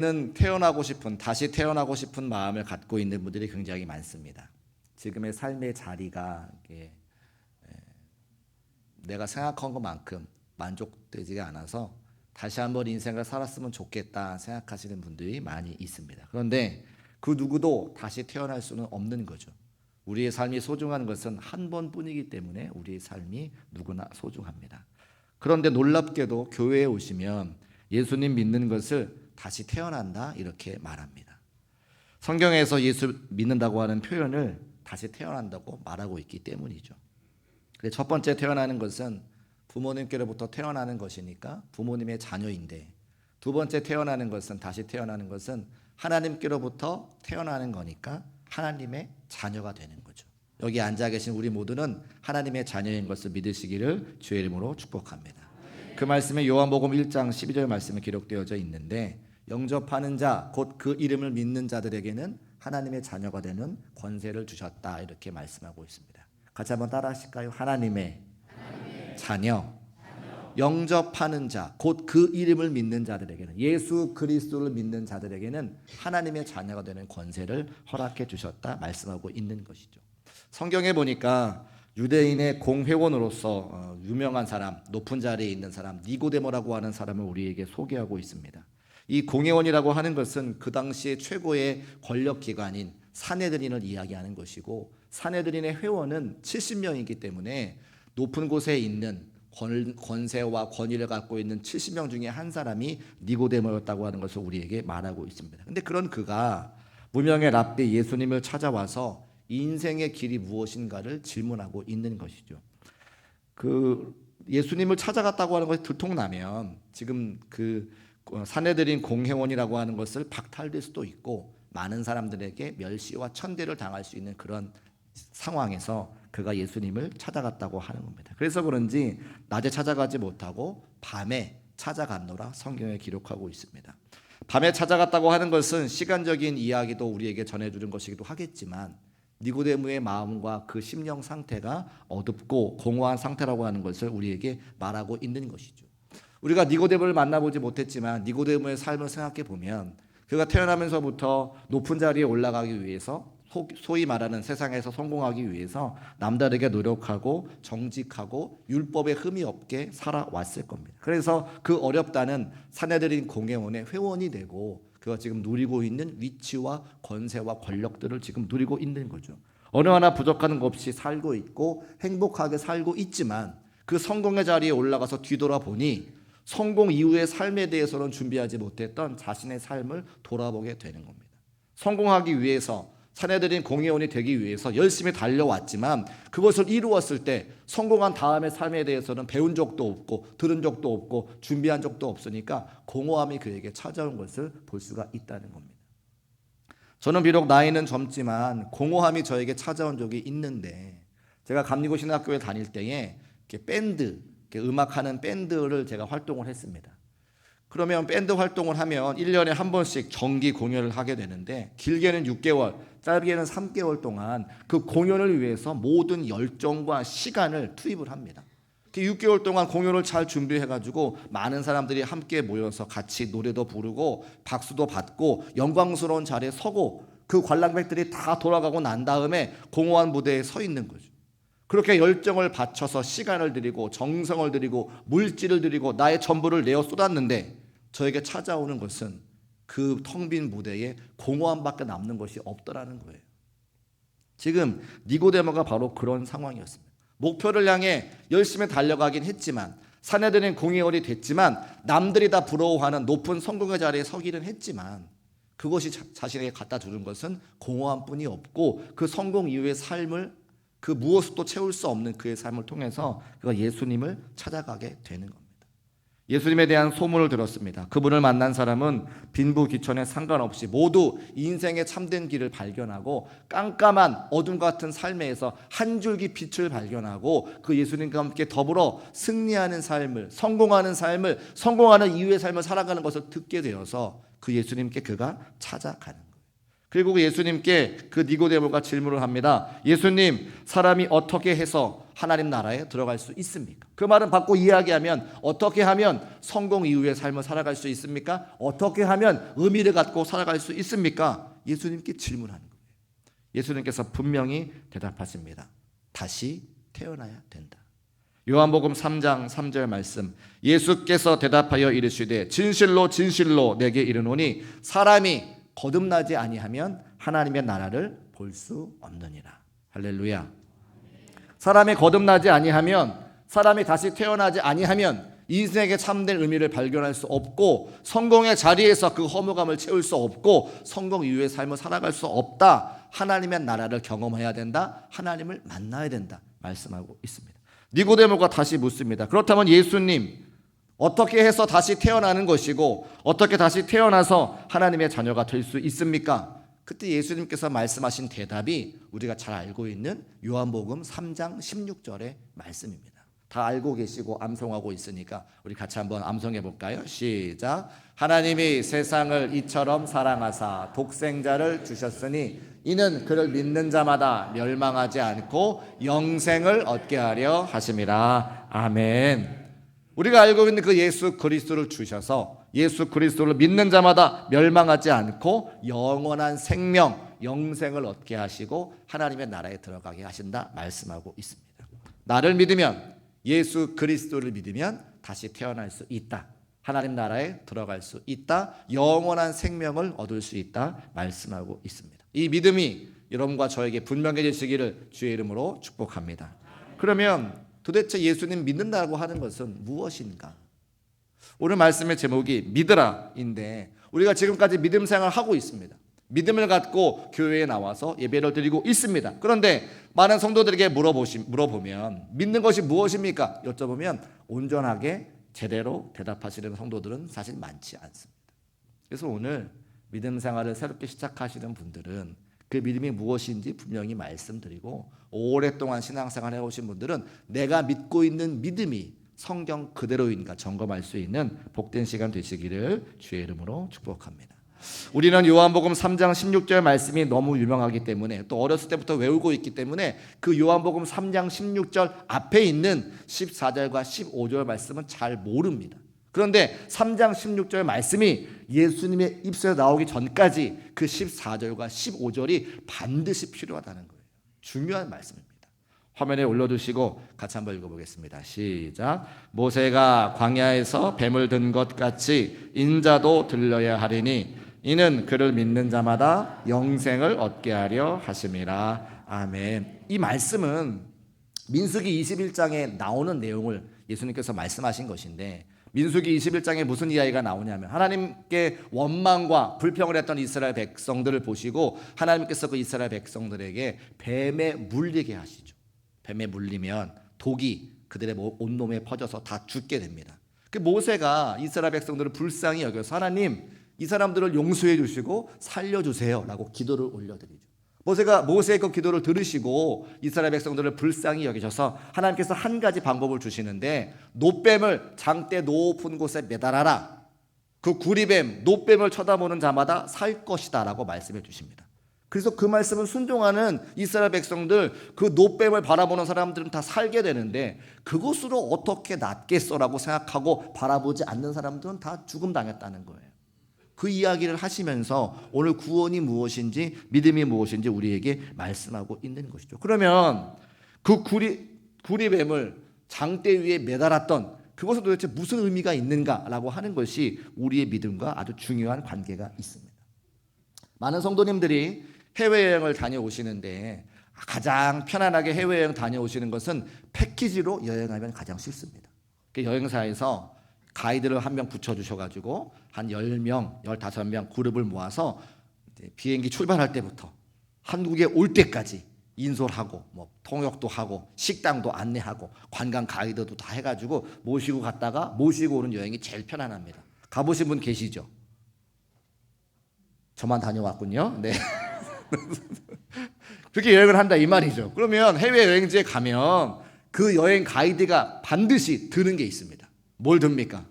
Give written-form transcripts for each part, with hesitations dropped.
는 태어나고 싶은, 다시 태어나고 싶은 마음을 갖고 있는 분들이 굉장히 많습니다. 지금의 삶의 자리가 내가 생각한 것만큼 만족되지가 않아서 다시 한번 인생을 살았으면 좋겠다 생각하시는 분들이 많이 있습니다. 그런데 그 누구도 다시 태어날 수는 없는 거죠. 우리의 삶이 소중한 것은 한 번뿐이기 때문에 우리의 삶이 누구나 소중합니다. 그런데 놀랍게도 교회에 오시면 예수님 믿는 것을 다시 태어난다 이렇게 말합니다. 성경에서 예수 믿는다고 하는 표현을 다시 태어난다고 말하고 있기 때문이죠. 첫 번째 태어나는 것은 부모님께로부터 태어나는 것이니까 부모님의 자녀인데, 두 번째 태어나는 것은, 다시 태어나는 것은 하나님께로부터 태어나는 거니까 하나님의 자녀가 되는 거죠. 여기 앉아 계신 우리 모두는 하나님의 자녀인 것을 믿으시기를 주의 이름으로 축복합니다. 그 말씀에 요한복음 1장 12절 말씀에 기록되어져 있는데, 영접하는 자 곧 그 이름을 믿는 자들에게는 하나님의 자녀가 되는 권세를 주셨다 이렇게 말씀하고 있습니다. 같이 한번 따라 하실까요? 하나님의 자녀. 영접하는 자 곧 그 이름을 믿는 자들에게는, 예수 그리스도를 믿는 자들에게는 하나님의 자녀가 되는 권세를 허락해 주셨다 말씀하고 있는 것이죠. 성경에 보니까 유대인의 공회원으로서 유명한 사람, 높은 자리에 있는 사람, 니고데모라고 하는 사람을 우리에게 소개하고 있습니다. 이 공회원이라고 하는 것은 그 당시의 최고의 권력기관인 산헤드린을 이야기하는 것이고, 산헤드린의 회원은 70명이기 때문에 높은 곳에 있는 권세와 권위를 갖고 있는 70명 중에 한 사람이 니고데모였다고 하는 것을 우리에게 말하고 있습니다. 근데 그런 그가 무명의 랍비 예수님을 찾아와서 인생의 길이 무엇인가를 질문하고 있는 것이죠. 그 예수님을 찾아갔다고 하는 것이 들통나면 지금 그 산헤드린 공회원이라고 하는 것을 박탈될 수도 있고 많은 사람들에게 멸시와 천대를 당할 수 있는 그런 상황에서 그가 예수님을 찾아갔다고 하는 겁니다. 그래서 그런지 낮에 찾아가지 못하고 밤에 찾아갔노라 성경에 기록하고 있습니다. 밤에 찾아갔다고 하는 것은 시간적인 이야기도 우리에게 전해주는 것이기도 하겠지만, 니고데모의 마음과 그 심령 상태가 어둡고 공허한 상태라고 하는 것을 우리에게 말하고 있는 것이죠. 우리가 니고데모를 만나보지 못했지만 니고데모의 삶을 생각해 보면 그가 태어나면서부터 높은 자리에 올라가기 위해서, 소위 말하는 세상에서 성공하기 위해서 남다르게 노력하고 정직하고 율법에 흠이 없게 살아왔을 겁니다. 그래서 그 어렵다는 산헤드린 공회원의 회원이 되고 그가 지금 누리고 있는 위치와 권세와 권력들을 지금 누리고 있는 거죠. 어느 하나 부족한 것 없이 살고 있고 행복하게 살고 있지만 그 성공의 자리에 올라가서 뒤돌아보니 성공 이후의 삶에 대해서는 준비하지 못했던 자신의 삶을 돌아보게 되는 겁니다. 성공하기 위해서, 산헤드린 공회원이 되기 위해서 열심히 달려왔지만 그것을 이루었을 때 성공한 다음의 삶에 대해서는 배운 적도 없고 들은 적도 없고 준비한 적도 없으니까 공허함이 그에게 찾아온 것을 볼 수가 있다는 겁니다. 저는 비록 나이는 젊지만 공허함이 저에게 찾아온 적이 있는데, 제가 감리고 신학교에 다닐 때에 밴드, 음악하는 밴드를 제가 활동을 했습니다. 그러면 밴드 활동을 하면 1년에 한 번씩 정기 공연을 하게 되는데, 길게는 6개월, 짧게는 3개월 동안 그 공연을 위해서 모든 열정과 시간을 투입을 합니다. 6개월 동안 공연을 잘 준비해가지고 많은 사람들이 함께 모여서 같이 노래도 부르고 박수도 받고 영광스러운 자리에 서고, 그 관람객들이 다 돌아가고 난 다음에 공허한 무대에 서 있는 거죠. 그렇게 열정을 바쳐서 시간을 들이고 정성을 들이고 물질을 들이고 나의 전부를 내어 쏟았는데 저에게 찾아오는 것은 그 텅 빈 무대에 공허함밖에 남는 것이 없더라는 거예요. 지금 니고데모가 바로 그런 상황이었습니다. 목표를 향해 열심히 달려가긴 했지만, 산헤드린 공회원이 됐지만, 남들이 다 부러워하는 높은 성공의 자리에 서기는 했지만, 그것이 자신에게 갖다 주는 것은 공허함뿐이 없고 그 성공 이후의 삶을, 그 무엇도 채울 수 없는 그의 삶을 통해서 그가 예수님을 찾아가게 되는 겁니다. 예수님에 대한 소문을 들었습니다. 그분을 만난 사람은 빈부귀천에 상관없이 모두 인생의 참된 길을 발견하고 깜깜한 어둠 같은 삶에서 한 줄기 빛을 발견하고 그 예수님과 함께 더불어 승리하는 삶을, 성공하는 삶을, 성공하는 이후의 삶을 살아가는 것을 듣게 되어서 그 예수님께 그가 찾아가는 거예요. 그리고 예수님께 그 니고데모가 질문을 합니다. 예수님, 사람이 어떻게 해서 하나님 나라에 들어갈 수 있습니까? 그 말은 바꿔 이야기하면 어떻게 하면 성공 이후의 삶을 살아갈 수 있습니까? 어떻게 하면 의미를 갖고 살아갈 수 있습니까? 예수님께 질문하는 거예요. 예수님께서 분명히 대답하십니다. 다시 태어나야 된다. 요한복음 3장 3절 말씀, 예수께서 대답하여 이르시되 진실로 진실로 내게 이르노니 사람이 거듭나지 아니하면 하나님의 나라를 볼 수 없느니라. 할렐루야. 사람이 거듭나지 아니하면, 사람이 다시 태어나지 아니하면 인생의 참된 의미를 발견할 수 없고 성공의 자리에서 그 허무감을 채울 수 없고 성공 이후의 삶을 살아갈 수 없다. 하나님의 나라를 경험해야 된다. 하나님을 만나야 된다 말씀하고 있습니다. 니고데모가 다시 묻습니다. 그렇다면 예수님, 어떻게 해서 다시 태어나는 것이고 어떻게 다시 태어나서 하나님의 자녀가 될 수 있습니까? 그때 예수님께서 말씀하신 대답이 우리가 잘 알고 있는 요한복음 3장 16절의 말씀입니다. 다 알고 계시고 암송하고 있으니까 우리 같이 한번 암송해 볼까요? 시작. 하나님이 세상을 이처럼 사랑하사 독생자를 주셨으니 이는 그를 믿는 자마다 멸망하지 않고 영생을 얻게 하려 하심이라. 아멘. 우리가 알고 있는 그 예수 그리스도를 주셔서 예수 그리스도를 믿는 자마다 멸망하지 않고 영원한 생명, 영생을 얻게 하시고 하나님의 나라에 들어가게 하신다 말씀하고 있습니다. 나를 믿으면, 예수 그리스도를 믿으면 다시 태어날 수 있다. 하나님 나라에 들어갈 수 있다. 영원한 생명을 얻을 수 있다 말씀하고 있습니다. 이 믿음이 여러분과 저에게 분명해지시기를 주의 이름으로 축복합니다. 그러면 도대체 예수님 믿는다고 하는 것은 무엇인가? 오늘 말씀의 제목이 믿으라인데 우리가 지금까지 믿음 생활을 하고 있습니다. 믿음을 갖고 교회에 나와서 예배를 드리고 있습니다. 그런데 많은 성도들에게 물어보면 믿는 것이 무엇입니까? 여쭤보면 온전하게 제대로 대답하시는 성도들은 사실 많지 않습니다. 그래서 오늘 믿음 생활을 새롭게 시작하시는 분들은 그 믿음이 무엇인지 분명히 말씀드리고, 오랫동안 신앙생활 해오신 분들은 내가 믿고 있는 믿음이 성경 그대로인가 점검할 수 있는 복된 시간 되시기를 주의 이름으로 축복합니다. 우리는 요한복음 3장 16절 말씀이 너무 유명하기 때문에, 또 어렸을 때부터 외우고 있기 때문에 그 요한복음 3장 16절 앞에 있는 14절과 15절 말씀은 잘 모릅니다. 그런데 3장 16절 말씀이 예수님의 입술에 나오기 전까지 그 14절과 15절이 반드시 필요하다는 거예요. 중요한 말씀입니다. 화면에 올려두시고 같이 한번 읽어보겠습니다. 시작. 모세가 광야에서 뱀을 든 것 같이 인자도 들려야 하리니 이는 그를 믿는 자마다 영생을 얻게 하려 하심이라. 아멘. 이 말씀은 민수기 21장에 나오는 내용을 예수님께서 말씀하신 것인데, 민수기 21장에 무슨 이야기가 나오냐면 하나님께 원망과 불평을 했던 이스라엘 백성들을 보시고 하나님께서 그 이스라엘 백성들에게 뱀에 물리게 하시죠. 뱀에 물리면 독이 그들의 온몸에 퍼져서 다 죽게 됩니다. 그 모세가 이스라엘 백성들을 불쌍히 여겨서 하나님, 이 사람들을 용서해 주시고 살려주세요 라고 기도를 올려드리죠. 모세의 그 기도를 들으시고 이스라엘 백성들을 불쌍히 여기셔서 하나님께서 한 가지 방법을 주시는데, 놋뱀을 장대 높은 곳에 매달아라. 그 구리뱀, 놋뱀을 쳐다보는 자마다 살 것이다 라고 말씀해 주십니다. 그래서 그 말씀을 순종하는 이스라엘 백성들, 그 놋뱀을 바라보는 사람들은 다 살게 되는데, 그것으로 어떻게 낫겠어라고 생각하고 바라보지 않는 사람들은 다 죽음 당했다는 거예요. 그 이야기를 하시면서 오늘 구원이 무엇인지, 믿음이 무엇인지 우리에게 말씀하고 있는 것이죠. 그러면 그 구리뱀을 장대 위에 매달았던 그것은 도대체 무슨 의미가 있는가라고 하는 것이 우리의 믿음과 아주 중요한 관계가 있습니다. 많은 성도님들이 해외여행을 다녀오시는데 가장 편안하게 해외여행 다녀오시는 것은 패키지로 여행하면 가장 쉽습니다. 여행사에서 가이드를 한 명 붙여주셔가지고 한 10명, 15명 그룹을 모아서 비행기 출발할 때부터 한국에 올 때까지 인솔하고 통역도 하고 식당도 안내하고 관광 가이드도 다 해가지고 모시고 갔다가 모시고 오는 여행이 제일 편안합니다. 가보신 분 계시죠? 저만 다녀왔군요. 네. 그렇게 여행을 한다 이 말이죠. 그러면 해외여행지에 가면 그 여행 가이드가 반드시 드는 게 있습니다. 뭘 듭니까?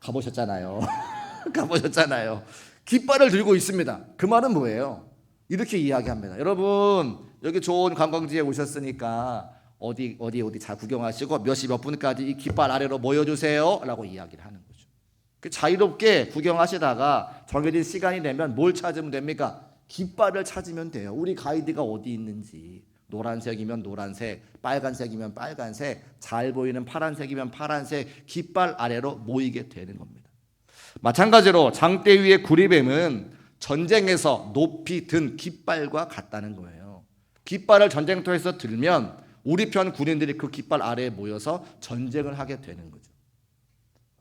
가보셨잖아요. 가보셨잖아요. 깃발을 들고 있습니다. 그 말은 뭐예요? 이렇게 이야기합니다. 여러분, 여기 좋은 관광지에 오셨으니까 어디 잘 구경하시고 몇 시 몇 분까지 이 깃발 아래로 모여주세요 라고 이야기를 하는 거죠. 그 자유롭게 구경하시다가 정해진 시간이 되면 뭘 찾으면 됩니까? 깃발을 찾으면 돼요. 우리 가이드가 어디 있는지. 노란색이면 노란색, 빨간색이면 빨간색, 잘 보이는 파란색이면 파란색, 깃발 아래로 모이게 되는 겁니다. 마찬가지로 장대 위의 구리뱀은 전쟁에서 높이 든 깃발과 같다는 거예요. 깃발을 전쟁터에서 들면 우리 편 군인들이 그 깃발 아래에 모여서 전쟁을 하게 되는 거죠.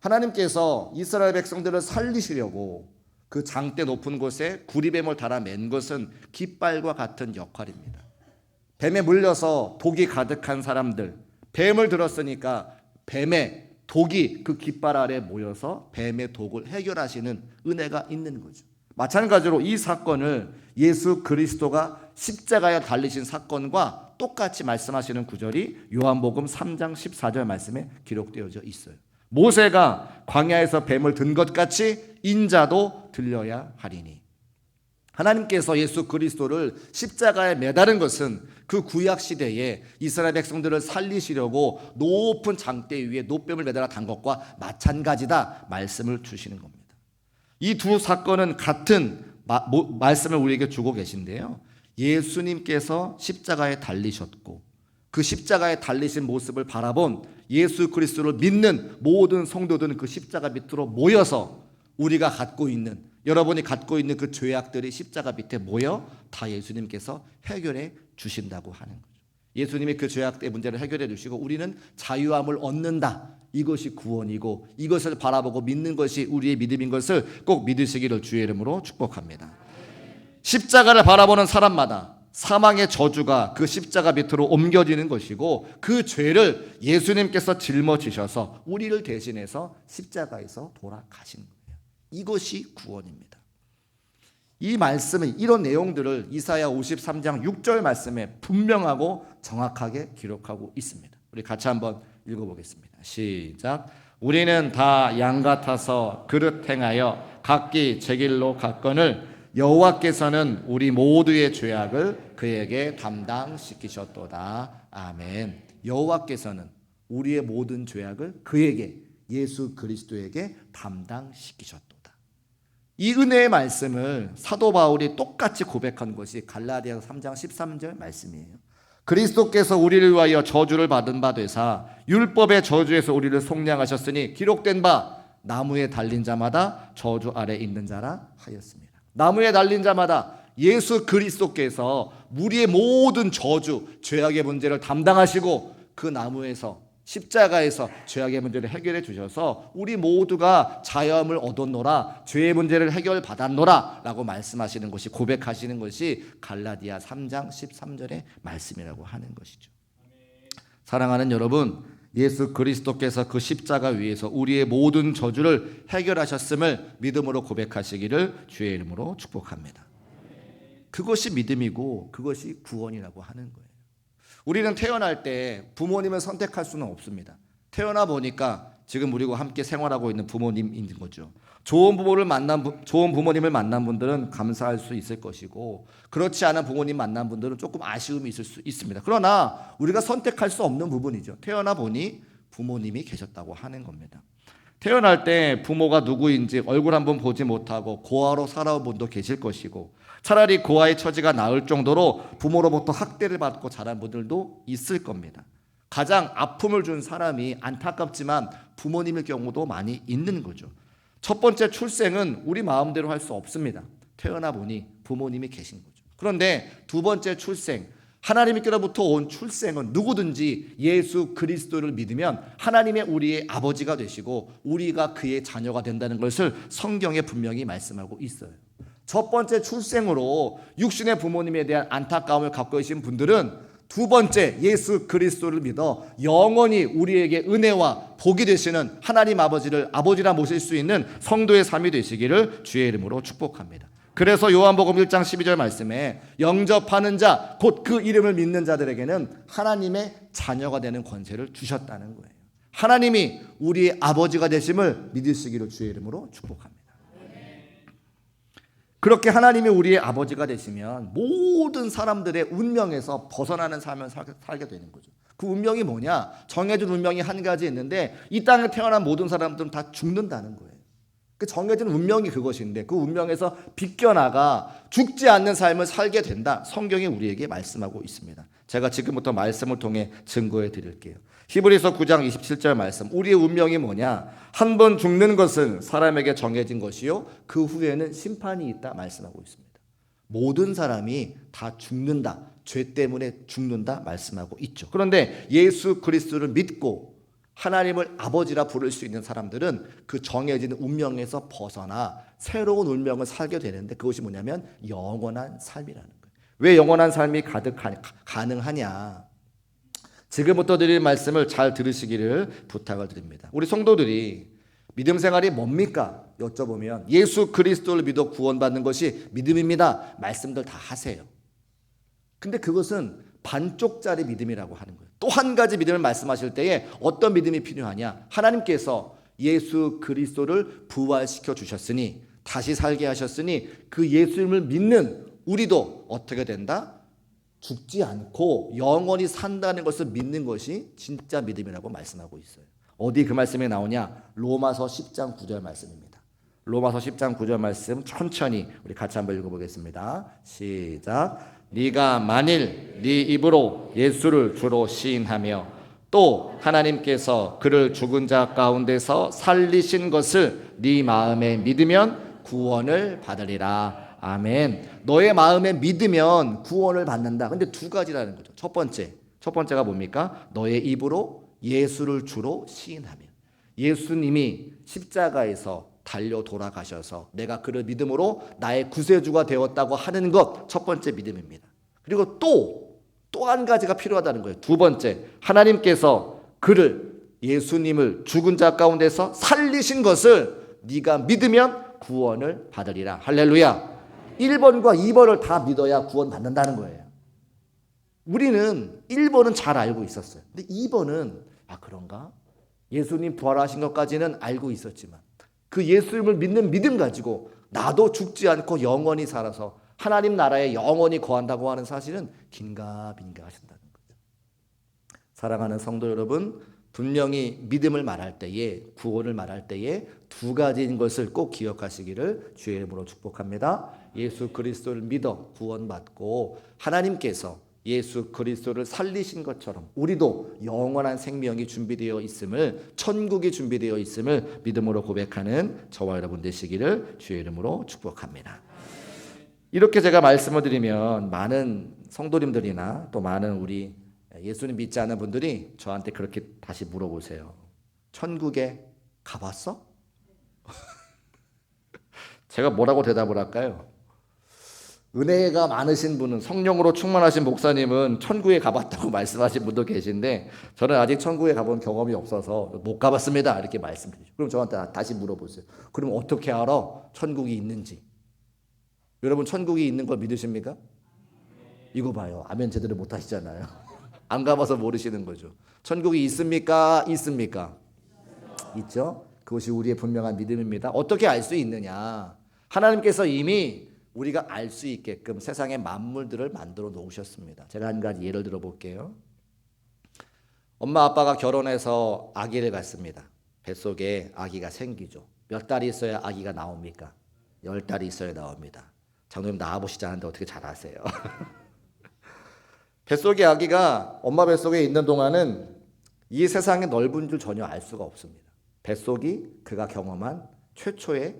하나님께서 이스라엘 백성들을 살리시려고 그 장대 높은 곳에 구리뱀을 달아 맨 것은 깃발과 같은 역할입니다. 뱀에 물려서 독이 가득한 사람들, 뱀을 들었으니까 뱀의 독이 그 깃발 아래 모여서 뱀의 독을 해결하시는 은혜가 있는 거죠. 마찬가지로 이 사건을 예수 그리스도가 십자가에 달리신 사건과 똑같이 말씀하시는 구절이 요한복음 3장 14절 말씀에 기록되어져 있어요. 모세가 광야에서 뱀을 든 것 같이 인자도 들려야 하리니. 하나님께서 예수 그리스도를 십자가에 매다른 것은 그 구약 시대에 이스라엘 백성들을 살리시려고 높은 장대 위에 노뱀을 매달아 단 것과 마찬가지다 말씀을 주시는 겁니다. 이 두 사건은 같은 말씀을 우리에게 주고 계신데요. 예수님께서 십자가에 달리셨고 그 십자가에 달리신 모습을 바라본 예수 그리스도를 믿는 모든 성도들은 그 십자가 밑으로 모여서 우리가 갖고 있는, 여러분이 갖고 있는 그 죄악들이 십자가 밑에 모여 다 예수님께서 해결해 주신다고 하는 거죠. 예수님이 그 죄악의 문제를 해결해 주시고 우리는 자유함을 얻는다. 이것이 구원이고 이것을 바라보고 믿는 것이 우리의 믿음인 것을 꼭 믿으시기를 주의 이름으로 축복합니다. 십자가를 바라보는 사람마다 사망의 저주가 그 십자가 밑으로 옮겨지는 것이고 그 죄를 예수님께서 짊어지셔서 우리를 대신해서 십자가에서 돌아가신 거예요. 이것이 구원입니다. 이 말씀은 이런 내용들을 이사야 53장 6절 말씀에 분명하고 정확하게 기록하고 있습니다. 우리 같이 한번 읽어보겠습니다. 시작. 우리는 다 양 같아서 그릇 행하여 각기 제 길로 갔거늘 여호와께서는 우리 모두의 죄악을 그에게 담당시키셨도다. 아멘. 여호와께서는 우리의 모든 죄악을 그에게, 예수 그리스도에게 담당시키셨도다. 이 은혜의 말씀을 사도 바울이 똑같이 고백한 것이 갈라디아서 3장 13절 말씀이에요. 그리스도께서 우리를 위하여 저주를 받은 바 되사 율법의 저주에서 우리를 속량하셨으니 기록된 바 나무에 달린 자마다 저주 아래 있는 자라 하였습니다. 나무에 달린 자마다 예수 그리스도께서 우리의 모든 저주, 죄악의 문제를 담당하시고 그 나무에서 십자가에서 죄악의 문제를 해결해 주셔서 우리 모두가 자유함을 얻었노라, 죄의 문제를 해결받았노라 라고 말씀하시는 것이, 고백하시는 것이 갈라디아 3장 13절의 말씀이라고 하는 것이죠. 사랑하는 여러분, 예수 그리스도께서 그 십자가 위에서 우리의 모든 저주를 해결하셨음을 믿음으로 고백하시기를 주의 이름으로 축복합니다. 그것이 믿음이고 그것이 구원이라고 하는 거예요. 우리는 태어날 때 부모님을 선택할 수는 없습니다. 태어나 보니까 지금 우리와 함께 생활하고 있는 부모님인 거죠. 좋은 부모님을 만난 분들은 감사할 수 있을 것이고 그렇지 않은 부모님 만난 분들은 조금 아쉬움이 있을 수 있습니다. 그러나 우리가 선택할 수 없는 부분이죠. 태어나 보니 부모님이 계셨다고 하는 겁니다. 태어날 때 부모가 누구인지 얼굴 한번 보지 못하고 고아로 살아온 분도 계실 것이고 차라리 고아의 처지가 나을 정도로 부모로부터 학대를 받고 자란 분들도 있을 겁니다. 가장 아픔을 준 사람이 안타깝지만 부모님일 경우도 많이 있는 거죠. 첫 번째 출생은 우리 마음대로 할 수 없습니다. 태어나 보니 부모님이 계신 거죠. 그런데 두 번째 출생, 하나님께로부터 온 출생은 누구든지 예수 그리스도를 믿으면 하나님의 우리의 아버지가 되시고 우리가 그의 자녀가 된다는 것을 성경에 분명히 말씀하고 있어요. 첫 번째 출생으로 육신의 부모님에 대한 안타까움을 갖고 계신 분들은 두 번째 예수 그리스도를 믿어 영원히 우리에게 은혜와 복이 되시는 하나님 아버지를 아버지라 모실 수 있는 성도의 삶이 되시기를 주의 이름으로 축복합니다. 그래서 요한복음 1장 12절 말씀에 영접하는 자, 곧 그 이름을 믿는 자들에게는 하나님의 자녀가 되는 권세를 주셨다는 거예요. 하나님이 우리의 아버지가 되심을 믿으시기를 주의 이름으로 축복합니다. 그렇게 하나님이 우리의 아버지가 되시면 모든 사람들의 운명에서 벗어나는 삶을 살게 되는 거죠. 그 운명이 뭐냐? 정해진 운명이 한 가지 있는데 이 땅에 태어난 모든 사람들은 다 죽는다는 거예요. 그 정해진 운명이 그것인데 그 운명에서 비껴나가 죽지 않는 삶을 살게 된다. 성경이 우리에게 말씀하고 있습니다. 제가 지금부터 말씀을 통해 증거해 드릴게요. 히브리서 9장 27절 말씀. 우리의 운명이 뭐냐? 한 번 죽는 것은 사람에게 정해진 것이요 그 후에는 심판이 있다 말씀하고 있습니다. 모든 사람이 다 죽는다. 죄 때문에 죽는다 말씀하고 있죠. 그런데 예수 그리스도를 믿고 하나님을 아버지라 부를 수 있는 사람들은 그 정해진 운명에서 벗어나 새로운 운명을 살게 되는데 그것이 뭐냐면 영원한 삶이라는 거예요. 왜 영원한 삶이 가능하냐? 지금부터 드릴 말씀을 잘 들으시기를 부탁을 드립니다. 우리 성도들이 믿음 생활이 뭡니까? 여쭤보면 예수 그리스도를 믿어 구원받는 것이 믿음입니다. 말씀들 다 하세요. 근데 그것은 반쪽짜리 믿음이라고 하는 거예요. 또 한 가지 믿음을 말씀하실 때에 어떤 믿음이 필요하냐? 하나님께서 예수 그리스도를 부활시켜 주셨으니 다시 살게 하셨으니 그 예수님을 믿는 우리도 어떻게 된다? 죽지 않고 영원히 산다는 것을 믿는 것이 진짜 믿음이라고 말씀하고 있어요. 어디 그 말씀이 나오냐? 로마서 10장 9절 말씀입니다. 로마서 10장 9절 말씀 천천히 우리 같이 한번 읽어보겠습니다. 시작. 네가 만일 네 입으로 예수를 주로 시인하며 또 하나님께서 그를 죽은 자 가운데서 살리신 것을 네 마음에 믿으면 구원을 받으리라. 아멘. 너의 마음에 믿으면 구원을 받는다. 근데 두 가지라는 거죠. 첫 번째가 뭡니까? 너의 입으로 예수를 주로 시인하며 예수님이 십자가에서 달려 돌아가셔서 내가 그를 믿음으로 나의 구세주가 되었다고 하는 것 첫 번째 믿음입니다. 그리고 또 한 가지가 필요하다는 거예요. 두 번째, 하나님께서 그를 예수님을 죽은 자 가운데서 살리신 것을 네가 믿으면 구원을 받으리라. 할렐루야. 1번과 2번을 다 믿어야 구원 받는다는 거예요. 우리는 1번은 잘 알고 있었어요. 근데 2번은 그런가? 예수님 부활하신 것까지는 알고 있었지만 그 예수님을 믿는 믿음 가지고 나도 죽지 않고 영원히 살아서 하나님 나라에 영원히 거한다고 하는 사실은 긴가민가 하신다는 거죠. 사랑하는 성도 여러분, 분명히 믿음을 말할 때에 구원을 말할 때에 두 가지인 것을 꼭 기억하시기를 주의 이름으로 축복합니다. 예수 그리스도를 믿어 구원받고 하나님께서 예수 그리스도를 살리신 것처럼 우리도 영원한 생명이 준비되어 있음을 천국이 준비되어 있음을 믿음으로 고백하는 저와 여러분 되시기를 주의 이름으로 축복합니다. 이렇게 제가 말씀을 드리면 많은 성도님들이나 또 많은 우리 예수님 믿지 않는 분들이 저한테 그렇게 다시 물어보세요. 천국에 가봤어? 제가 뭐라고 대답을 할까요? 은혜가 많으신 분은 성령으로 충만하신 목사님은 천국에 가봤다고 말씀하신 분도 계신데 저는 아직 천국에 가본 경험이 없어서 못 가봤습니다 이렇게 말씀드리죠. 그럼 저한테 다시 물어보세요. 그럼 어떻게 알아? 천국이 있는지. 여러분 천국이 있는 걸 믿으십니까? 이거 봐요. 아멘 제대로 못 하시잖아요. 안 가봐서 모르시는 거죠. 천국이 있습니까? 있습니까? 있죠. 그것이 우리의 분명한 믿음입니다. 어떻게 알 수 있느냐? 하나님께서 이미 우리가 알 수 있게끔 세상의 만물들을 만들어 놓으셨습니다. 제가 한 가지 예를 들어 볼게요. 엄마 아빠가 결혼해서 아기를 갖습니다. 뱃속에 아기가 생기죠. 몇 달이 있어야 아기가 나옵니까? 10달이 있어야 나옵니다. 장로님 낳아보시지 않았는데 어떻게 잘 아세요? 뱃속에 아기가 엄마 뱃속에 있는 동안은 이 세상의 넓은 줄 전혀 알 수가 없습니다. 뱃속이 그가 경험한 최초의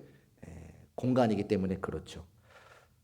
공간이기 때문에 그렇죠.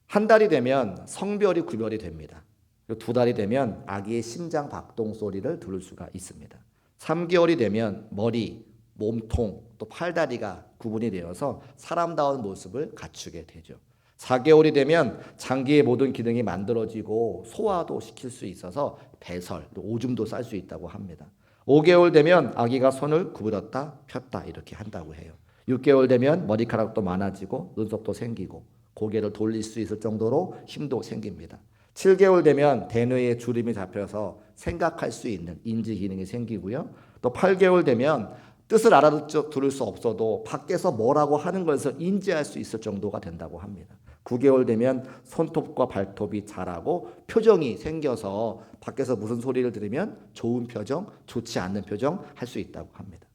한 달이 되면 성별이 구별이 됩니다. 2달이 되면 아기의 심장 박동 소리를 들을 수가 있습니다. 3개월이 되면 머리, 몸통, 또 팔다리가 구분이 되어서 사람다운 모습을 갖추게 되죠. 4개월이 되면 장기의 모든 기능이 만들어지고 소화도 시킬 수 있어서 배설, 오줌도 쌀 수 있다고 합니다. 5개월 되면 아기가 손을 구부렸다 폈다 이렇게 한다고 해요. 6개월 되면 머리카락도 많아지고 눈썹도 생기고 고개를 돌릴 수 있을 정도로 힘도 생깁니다. 7개월 되면 대뇌에 주름이 잡혀서 생각할 수 있는 인지 기능이 생기고요. 또 8개월 되면 뜻을 알아들을 수 없어도 밖에서 뭐라고 하는 것을 인지할 수 있을 정도가 된다고 합니다. 9개월 되면 손톱과 발톱이 자라고 표정이 생겨서 밖에서 무슨 소리를 들으면 좋은 표정, 좋지 않는 표정 할 수 있다고 합니다.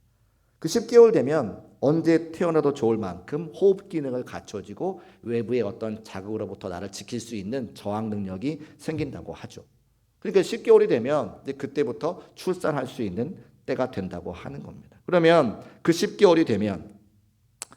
그 10개월 되면 언제 태어나도 좋을 만큼 호흡 기능을 갖춰지고 외부의 어떤 자극으로부터 나를 지킬 수 있는 저항 능력이 생긴다고 하죠. 그러니까 10개월이 되면 이제 그때부터 출산할 수 있는 때가 된다고 하는 겁니다. 그러면 그 10개월이 되면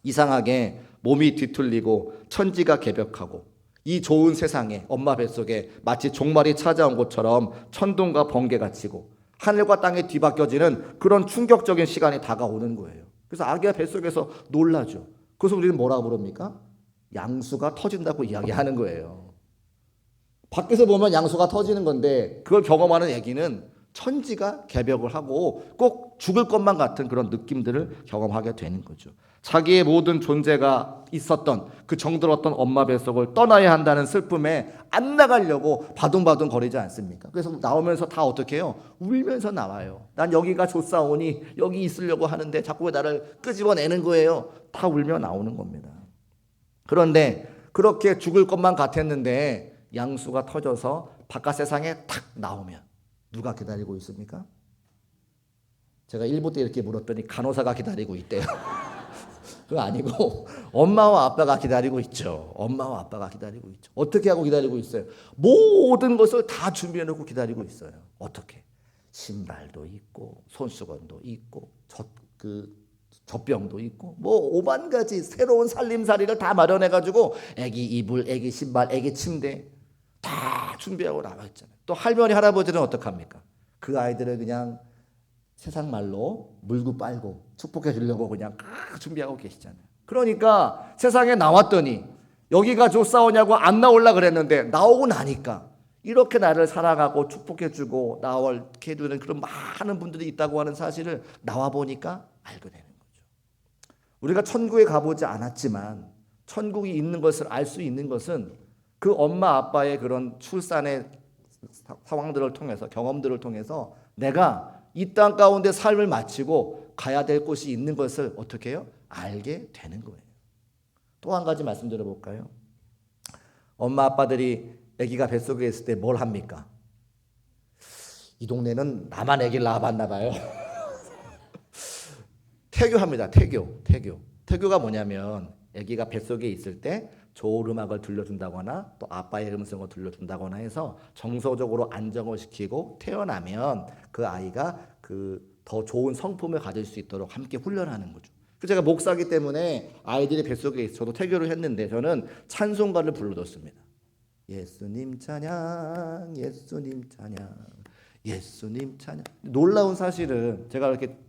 이상하게 몸이 뒤틀리고 천지가 개벽하고 이 좋은 세상에 엄마 뱃속에 마치 종말이 찾아온 것처럼 천둥과 번개가 치고 하늘과 땅에 뒤바뀌어지는 그런 충격적인 시간이 다가오는 거예요. 그래서 아기가 뱃속에서 놀라죠. 그래서 우리는 뭐라고 부릅니까? 양수가 터진다고 이야기하는 거예요. 밖에서 보면 양수가 터지는 건데 그걸 경험하는 아기는 천지가 개벽을 하고 꼭 죽을 것만 같은 그런 느낌들을 경험하게 되는 거죠. 자기의 모든 존재가 있었던 그 정들었던 엄마 뱃속을 떠나야 한다는 슬픔에 안 나가려고 바둥바둥 거리지 않습니까? 그래서 나오면서 다 어떻게 해요? 울면서 나와요. 난 여기가 좋사오니 여기 있으려고 하는데 자꾸 왜 나를 끄집어내는 거예요? 다 울며 나오는 겁니다. 그런데 그렇게 죽을 것만 같았는데 양수가 터져서 바깥 세상에 탁 나오면 누가 기다리고 있습니까? 제가 1부 때 이렇게 물었더니 간호사가 기다리고 있대요. 그거 아니고 엄마와 아빠가 기다리고 있죠. 엄마와 아빠가 기다리고 있죠. 어떻게 하고 기다리고 있어요? 모든 것을 다 준비해 놓고 기다리고 있어요. 어떻게? 신발도 있고 손수건도 있고 젖병도 있고 뭐 5만 가지 새로운 살림살이를 다 마련해 가지고 애기 이불, 애기 신발, 애기 침대 다 준비하고 나와 있잖아요. 또 할머니 할아버지는 어떡합니까? 그 아이들을 그냥 세상 말로 물고 빨고 축복해 주려고 그냥 준비하고 계시잖아요. 그러니까 세상에 나왔더니 여기가 좋사오냐고 안 나올라 그랬는데 나오고 나니까 이렇게 나를 사랑하고 축복해 주고 나올게 해주는 그런 많은 분들이 있다고 하는 사실을 나와 보니까 알게 되는 거죠. 우리가 천국에 가보지 않았지만 천국이 있는 것을 알 수 있는 것은 그 엄마 아빠의 그런 출산의 상황들을 통해서 경험들을 통해서 내가 이 땅 가운데 삶을 마치고 가야 될 곳이 있는 것을 어떻게 해요? 알게 되는 거예요. 또 한 가지 말씀드려 볼까요? 엄마 아빠들이 아기가 뱃속에 있을 때 뭘 합니까? 이 동네는 나만 아기를 낳아봤나 봐요. 태교합니다. 태교가 뭐냐면 아기가 뱃속에 있을 때 좋은 음악을 들려준다거나 또 아빠의 음성을 들려준다거나 해서 정서적으로 안정을 시키고 태어나면 그 아이가 더 좋은 성품을 가질 수 있도록 함께 훈련하는 거죠. 그래서 제가 목사기 때문에 아이들이 뱃속에 있어 저도 태교를 했는데 저는 찬송가를 불러줬습니다. 예수님 찬양, 예수님 찬양, 예수님 찬양. 놀라운 사실은 제가 이렇게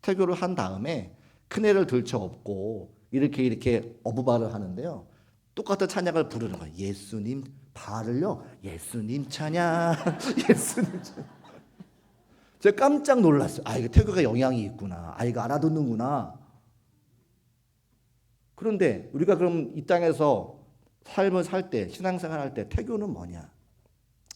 태교를 한 다음에 큰애를 들쳐업고 이렇게 어부발을 하는데요. 똑같은 찬양을 부르는 거예요. 예수님 발을요. 예수님 찬양. 예수님 찬양. 제가 깜짝 놀랐어요. 이거 태교가 영향이 있구나. 아이가 알아듣는구나. 그런데 우리가 그럼 이 땅에서 삶을 살 때, 신앙생활 할 때 태교는 뭐냐?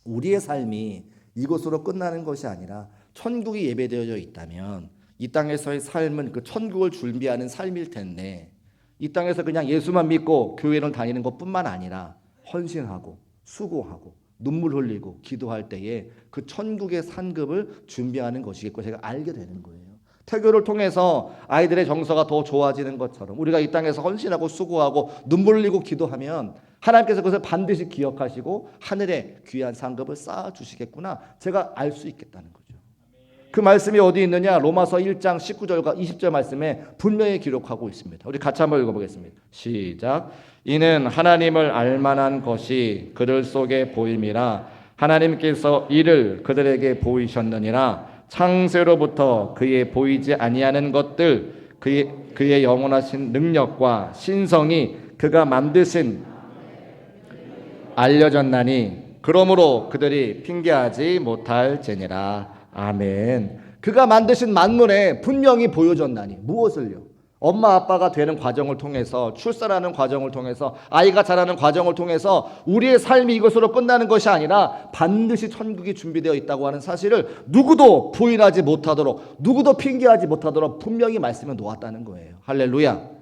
우리의 삶이 이것으로 끝나는 것이 아니라 천국이 예배되어져 있다면 이 땅에서의 삶은 그 천국을 준비하는 삶일 텐데 이 땅에서 그냥 예수만 믿고 교회를 다니는 것뿐만 아니라 헌신하고 수고하고 눈물 흘리고 기도할 때에 그 천국의 상급을 준비하는 것이겠고 제가 알게 되는 거예요. 태교를 통해서 아이들의 정서가 더 좋아지는 것처럼 우리가 이 땅에서 헌신하고 수고하고 눈물 흘리고 기도하면 하나님께서 그것을 반드시 기억하시고 하늘에 귀한 상급을 쌓아주시겠구나 제가 알 수 있겠다는 거죠. 그 말씀이 어디 있느냐? 로마서 1장 19절과 20절 말씀에 분명히 기록하고 있습니다. 우리 같이 한번 읽어보겠습니다. 시작. 이는 하나님을 알만한 것이 그들 속에 보임이라 하나님께서 이를 그들에게 보이셨느니라 창세로부터 그의 보이지 아니하는 것들 그의 영원하신 능력과 신성이 그가 만드신 알려졌나니 그러므로 그들이 핑계하지 못할지니라. 아멘. 그가 만드신 만물에 분명히 보여졌나니 무엇을요? 엄마 아빠가 되는 과정을 통해서 출산하는 과정을 통해서 아이가 자라는 과정을 통해서 우리의 삶이 이것으로 끝나는 것이 아니라 반드시 천국이 준비되어 있다고 하는 사실을 누구도 부인하지 못하도록 누구도 핑계하지 못하도록 분명히 말씀해 놓았다는 거예요. 할렐루야.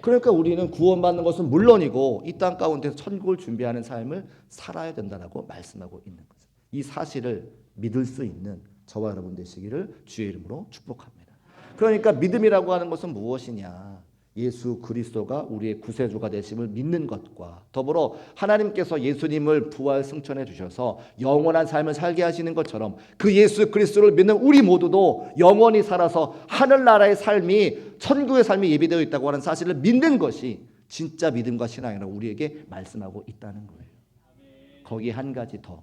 그러니까 우리는 구원받는 것은 물론이고 이 땅 가운데서 천국을 준비하는 삶을 살아야 된다라고 말씀하고 있는 거죠. 이 사실을 믿을 수 있는 저와 여러분 되시기를 주의 이름으로 축복합니다. 그러니까 믿음이라고 하는 것은 무엇이냐? 예수 그리스도가 우리의 구세주가 되심을 믿는 것과 더불어 하나님께서 예수님을 부활 승천해 주셔서 영원한 삶을 살게 하시는 것처럼 그 예수 그리스도를 믿는 우리 모두도 영원히 살아서 하늘나라의 삶이 천국의 삶이 예비되어 있다고 하는 사실을 믿는 것이 진짜 믿음과 신앙이라고 우리에게 말씀하고 있다는 거예요. 거기에 한 가지 더.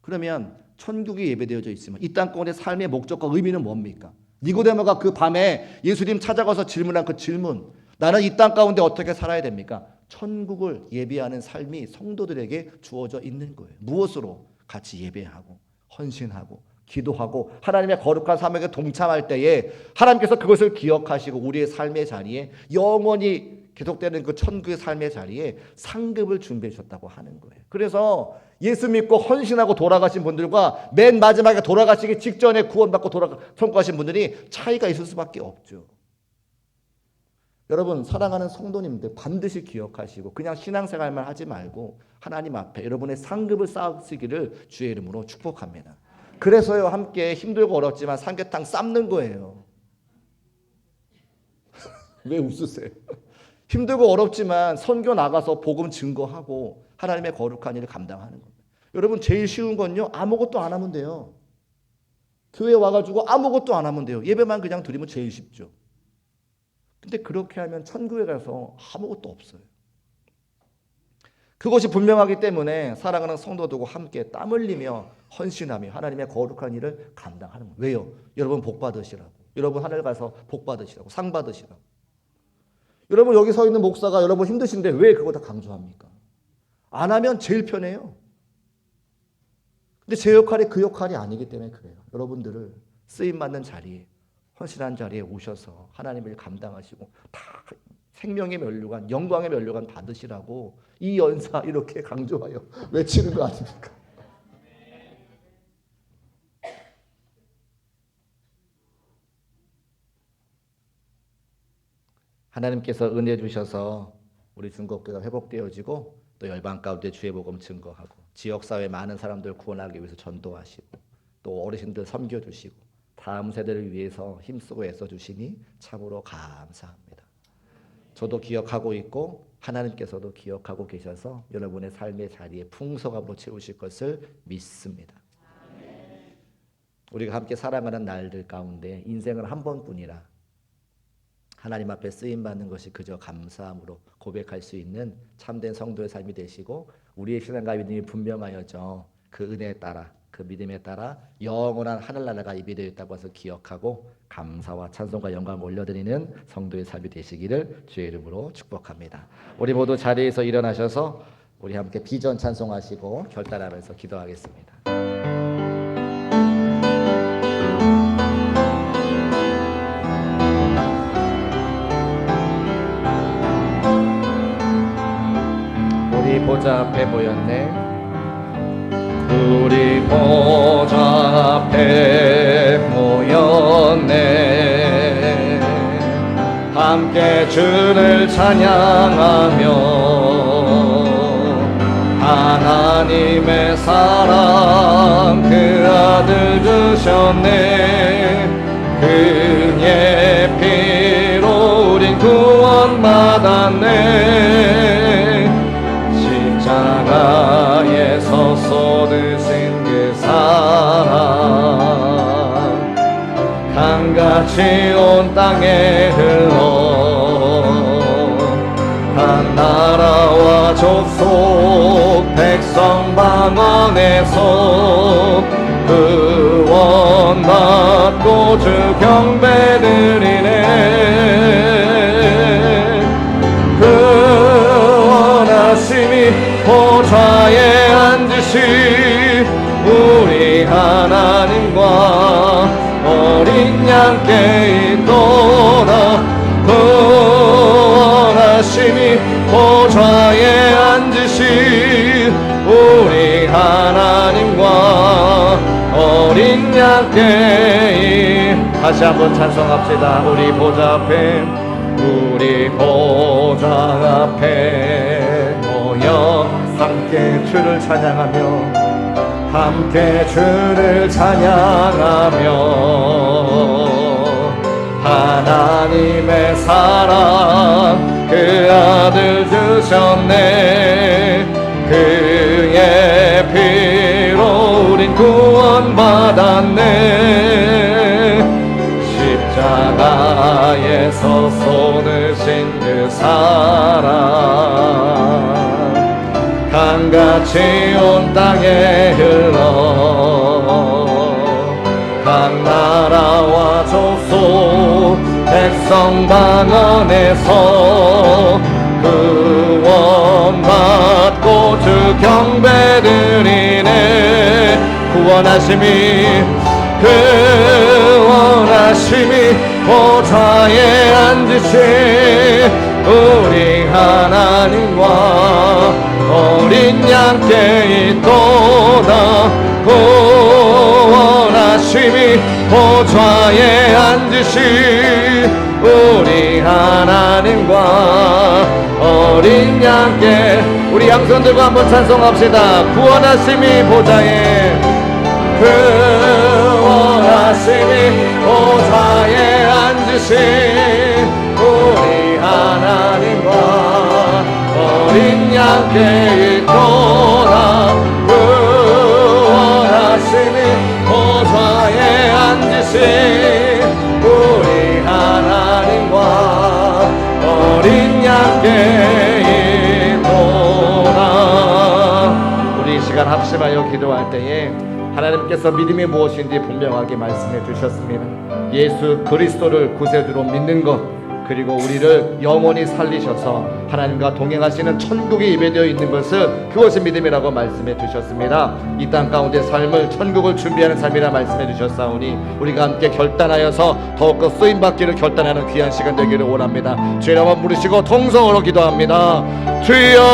그러면 천국이 예배되어져 있으면 이 땅 가운데 삶의 목적과 의미는 뭡니까? 니고데모가 그 밤에 예수님 찾아가서 질문한 그 질문, 나는 이 땅 가운데 어떻게 살아야 됩니까? 천국을 예비하는 삶이 성도들에게 주어져 있는 거예요. 무엇으로? 같이 예배하고 헌신하고 기도하고 하나님의 거룩한 삶에게 동참할 때에 하나님께서 그것을 기억하시고 우리의 삶의 자리에 영원히 계속되는 그 천국의 삶의 자리에 상급을 준비해 주셨다고 하는 거예요. 그래서 예수 믿고 헌신하고 돌아가신 분들과 맨 마지막에 돌아가시기 직전에 구원받고 천국하신 분들이 차이가 있을 수밖에 없죠. 여러분 사랑하는 성도님들 반드시 기억하시고 그냥 신앙생활만 하지 말고 하나님 앞에 여러분의 상급을 쌓으시기를 주의 이름으로 축복합니다. 그래서요 함께 힘들고 어렵지만 삼계탕 삶는 거예요. 왜 웃으세요? 힘들고 어렵지만 선교 나가서 복음 증거하고 하나님의 거룩한 일을 감당하는 겁니다. 여러분 제일 쉬운 건요 아무것도 안 하면 돼요. 교회 와가지고 아무것도 안 하면 돼요. 예배만 그냥 드리면 제일 쉽죠. 근데 그렇게 하면 천국에 가서 아무것도 없어요. 그것이 분명하기 때문에 사랑하는 성도들과 함께 땀 흘리며 헌신하며 하나님의 거룩한 일을 감당하는 거예요. 왜요? 여러분 복 받으시라고. 여러분 하늘 가서 복 받으시라고. 상 받으시라고. 여러분 여기 서 있는 목사가 여러분 힘드신데 왜 그거 다 강조합니까? 안 하면 제일 편해요. 근데 제 역할이 그 역할이 아니기 때문에 그래요. 여러분들을 쓰임받는 자리에 헌신한 자리에 오셔서 하나님을 감당하시고 다 생명의 면류관, 영광의 면류관 받으시라고 이 연사 이렇게 강조하여 외치는 거 아닙니까? 하나님께서 은혜 주셔서 우리 중국교회가 회복되어지고 또 열방 가운데 주의 복음 증거하고 지역사회 많은 사람들 구원하기 위해서 전도하시고 또 어르신들 섬겨주시고 다음 세대를 위해서 힘쓰고 애써주시니 참으로 감사합니다. 저도 기억하고 있고 하나님께서도 기억하고 계셔서 여러분의 삶의 자리에 풍성함으로 채우실 것을 믿습니다. 우리가 함께 살아가는 날들 가운데 인생은 한 번뿐이라 하나님 앞에 쓰임받는 것이 그저 감사함으로 고백할 수 있는 참된 성도의 삶이 되시고 우리의 신앙과 믿음이 분명하여져 그 은혜에 따라 그 믿음에 따라 영원한 하늘나라가 예비되어 있다고 해서 기억하고 감사와 찬송과 영광을 올려드리는 성도의 삶이 되시기를 주의 이름으로 축복합니다. 우리 모두 자리에서 일어나셔서 우리 함께 비전 찬송하시고 결단하면서 기도하겠습니다. 우리 보좌 앞에 모였네. 우리 보좌 앞에 모였네. 함께 주를 찬양하며 하나님의 사랑 그 아들 주셨네. 그의 피로 우린 구원받았네. 십자가에서 쏟으신 그 사랑 강같이 온 땅에 흘러 한 나라와 족속 백성 방언에서 구원받고 주 경배드리네. 구원하심이 보좌에 앉으시 우리 하나님과 어린 양께 있도다. 구원하심이 보좌에 앉으시 우리 하나님과 어린 양께 다시 한번 찬송합시다. 우리 보좌 앞에 우리 보좌 보좌 앞에 모여 함께 주를 찬양하며 함께 주를 찬양하며 하나님의 사랑 그 아들 주셨네. 그의 피로 우린 구원받았네. 십자가에서 손을 신 그 사랑 강같이 온 땅에 흘러 각 나라와 족속 백성 방언에서 구원받고 주 경배드리네. 구원하심이 보좌에 앉으신 우리 하나님과 어린 양께 있도다. 구원하심이 보좌에 앉으신 우리 하나님과 어린 양께 우리 양손 들고 한번 찬송합시다. 구원하심이 보좌에 구원하심이 보좌에 앉으신 우리 하나님과 어린 양께 있도다. 구원하심이 보좌에 앉으신 우리 하나님과 어린 양께 있도다. 우리 이 시간 합심하여 기도할 때에 하나님께서 믿음이 무엇인지 분명하게 말씀해 주셨습니다. 예수 그리스도를 구세주로 믿는 것, 그리고 우리를 영원히 살리셔서 하나님과 동행하시는 천국에 예배되어 있는 것은 그것이 믿음이라고 말씀해 주셨습니다. 이 땅 가운데 삶을 천국을 준비하는 삶이라 말씀해 주셨사오니 우리가 함께 결단하여서 더욱더 쓰임받기를 결단하는 귀한 시간 되기를 원합니다. 주의 이름 부르시고 통성으로 기도합니다. 주여